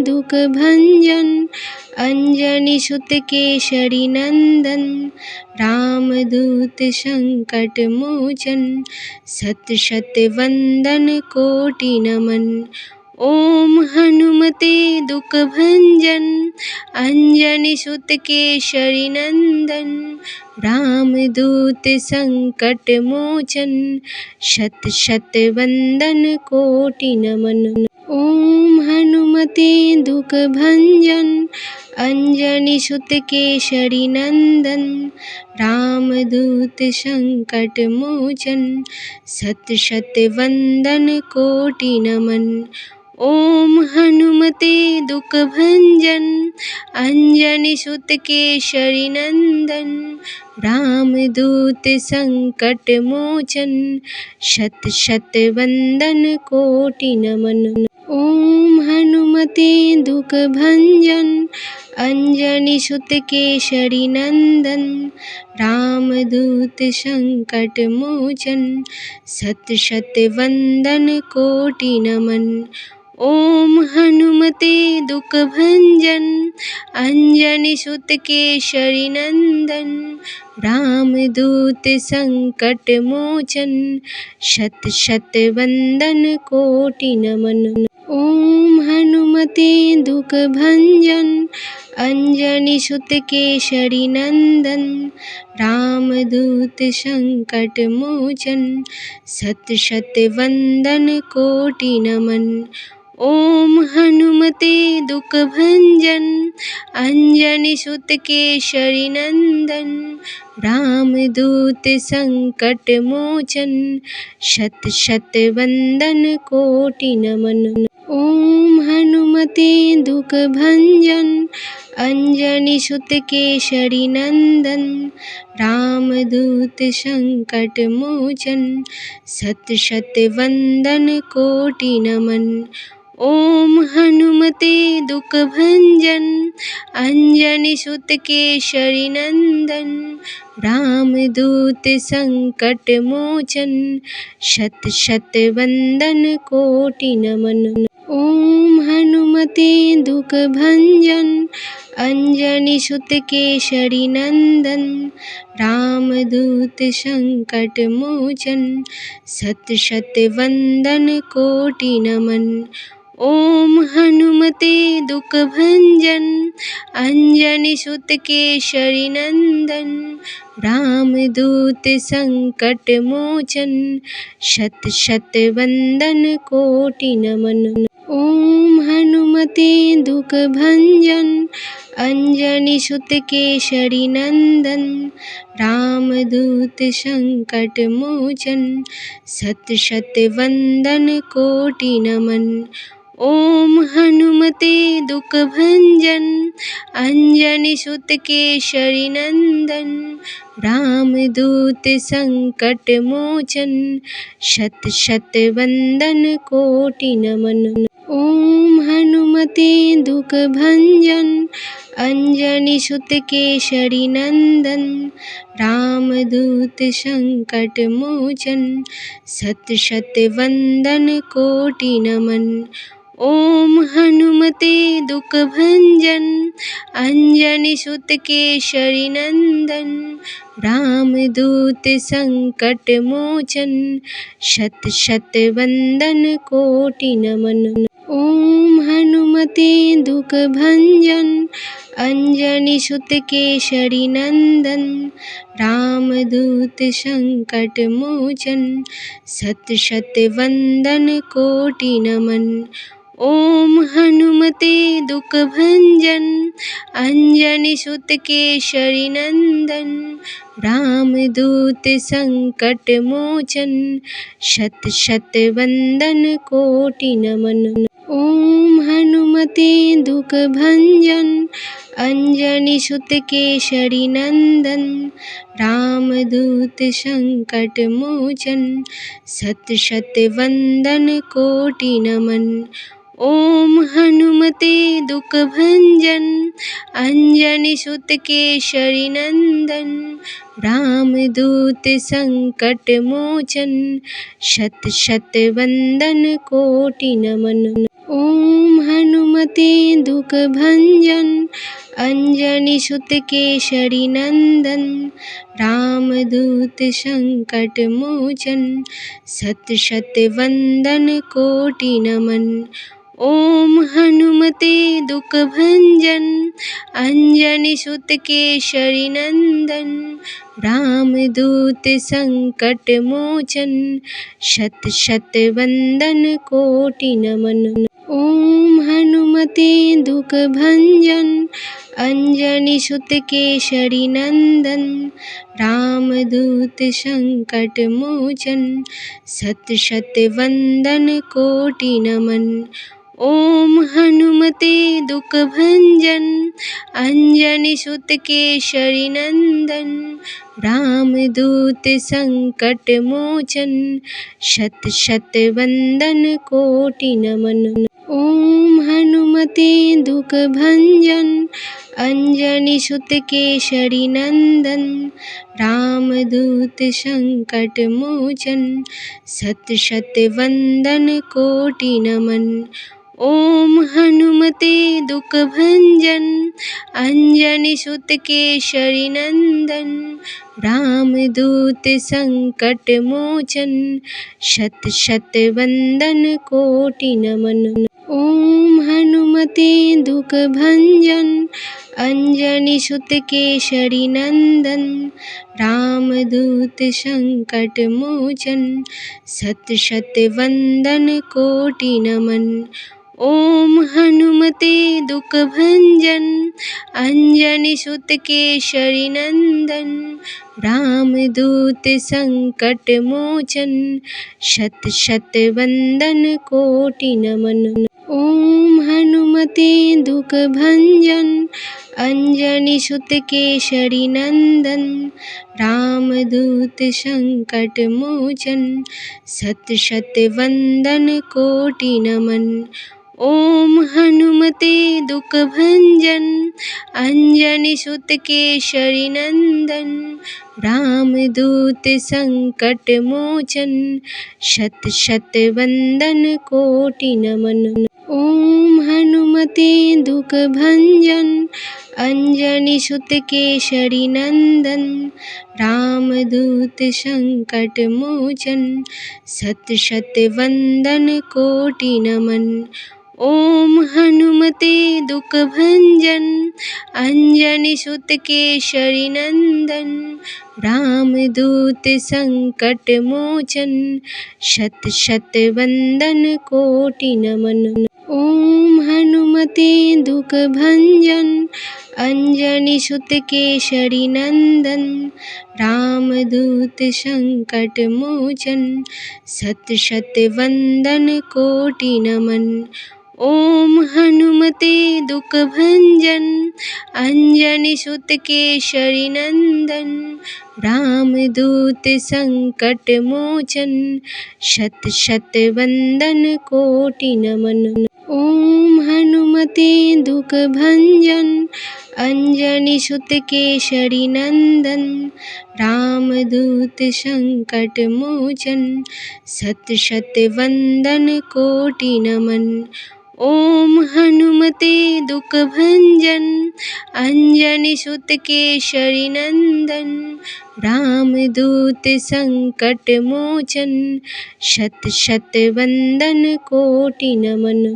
दुख भंजन अंजनी सुत केसरी नंदन रामदूत संकट मोचन सत शत वंदन कोटि नमन। ओम हनुमते दुख भंजन अंजनी सुत केसरी नंदन रामदूत संकट मोचन शत शत वंदन कोटि नमन। ओम हनुमते दुख भंजन अंजनी सुत केसरी नंदन रामदूत संकट मोचन सत शत वंदन कोटि नमन। ओम हनुमते दुख भंजन अंजनी सुत केसरी नंदन रामदूत संकट मोचन शत शत वंदन कोटि नमन। ओम हनुमते दुख भंजन अंजनी सुत केसरी नंदन रामदूत संकट मोचन सत शत वंदन कोटि नमन। ओम हनुमते दुख भंजन अंजनी सुत केसरी नंदन रामदूत संकट मोचन शत शत वंदन कोटि नमन। ओम हनुमते दुख भंजन अंजनी सुत केसरी नंदन रामदूत संकट मोचन सत शत वंदन कोटि नमन। ओम हनुमते दुख भंजन अंजनी सुत केसरी नंदन रामदूत संकट मोचन शत शत वंदन कोटि नमन। ओम हनुमते दुख भंजन अंजनी सुत केसरी नंदन रामदूत संकट मोचन सत शत वंदन कोटि नमन। ओम हनुमते दुख भंजन अंजनी सुत केसरी नंदन रामदूत संकट मोचन शत शत वंदन कोटि नमन। ओम हनुमते दुख भंजन अंजनी सुत केसरी नंदन रामदूत संकट मोचन सत शत वंदन कोटि नमन। ओम हनुमते दुख भंजन अंजनी सुत केसरी नंदन रामदूत संकट मोचन शत शत वंदन कोटि नमन। ओम हनुमते दुख भंजन अंजनी सुत केसरी नंदन रामदूत संकट मोचन सत शत वंदन कोटि नमन। ओम हनुमते दुख भंजन अंजनी सुत केसरी नंदन रामदूत संकट मोचन शत शत वंदन कोटि नमन। ओम हनुमते दुख भंजन अंजनी सुत केसरी नंदन रामदूत संकट मोचन सत शत वंदन कोटि नमन। ओम हनुमते दुख भंजन अंजनी सुत केसरी नंदन रामदूत संकट मोचन शत शत वंदन कोटि नमन। ओम हनुमते दुख भंजन अंजनी सुत केसरी नंदन रामदूत संकट मोचन सत शत वंदन कोटि नमन। ओम हनुमते दुख भंजन अंजनी सुत केसरी नंदन रामदूत संकट मोचन शत शत वंदन कोटि नमन। ओम हनुमते दुख भंजन अंजनी सुत केसरी नंदन रामदूत संकट मोचन सत शत वंदन कोटि नमन। ओम हनुमते दुख भंजन अंजनी सुत केसरी नंदन रामदूत संकट मोचन शत शत वंदन कोटि नमन। ओम हनुमते हनुमते दुःखभञ्जन अंजनी सुत केसरी नंदन रामदूत संकट मोचन सत शत वंदन कोटि नमन। ओम हनुमते दुःखभञ्जन अंजनी सुत केसरी नंदन रामदूत संकट मोचन शत शत वंदन कोटि नमन। ओम हनुमते दुःखभञ्जन अंजनी सुत केसरी नंदन रामदूत संकट मोचन सत शत वंदन कोटि नमन। ओम हनुमते दुःखभञ्जन अंजनी सुत केसरी नंदन रामदूत संकट मोचन शत शत वंदन कोटि नमन। ओम हनुमते दुःखभञ्जन अंजनी सुत केसरी नंदन रामदूत संकट मोचन सत शत वंदन कोटि नमन। ओम हनुमते दुःखभञ्जन अंजनी सुत केसरी नंदन रामदूत संकट मोचन शत शत वंदन कोटि नमन। ओम हनुमते दुःखभञ्जन अंजनी सुत केसरी नंदन रामदूत संकट मोचन सत शत वंदन कोटि नमन। ओम हनुमते दुःखभञ्जन अंजनी सुत केसरी नंदन रामदूत संकट मोचन शत शत वंदन कोटि नमन। ओम हनुमते दुःखभञ्जन अंजनी सुत केसरी नंदन रामदूत संकट मोचन सत शत वंदन कोटि नमन। ओम हनुमते दुःखभञ्जन अंजनी सुत केसरी नंदन रामदूत संकट मोचन शत शत वंदन कोटि नमन। ओम हनुमते दुःखभञ्जन अंजनी सुत केसरी नंदन रामदूत संकट मोचन सत शत वंदन कोटि नमन। ओम हनुमते दुःखभञ्जन अंजनी सुत केसरी नंदन रामदूत संकट मोचन शत शत वंदन कोटि नमन। ओम हनुमते दुःखभञ्जन अंजनी सुत केसरी नंदन रामदूत संकट मोचन सत शत वंदन कोटि नमन। ओम हनुमते दुःखभञ्जन अंजनी सुत केसरी नंदन रामदूत संकट मोचन शत शत वंदन कोटि नमन। ओम हनुमते दुःखभञ्जन अंजनी सुत केसरी नंदन रामदूत संकट मोचन सत शत वंदन कोटि नमन। ओम हनुमते दुःखभञ्जन अंजनी सुत केसरी नंदन रामदूत संकट मोचन शत शत वंदन कोटि नमन।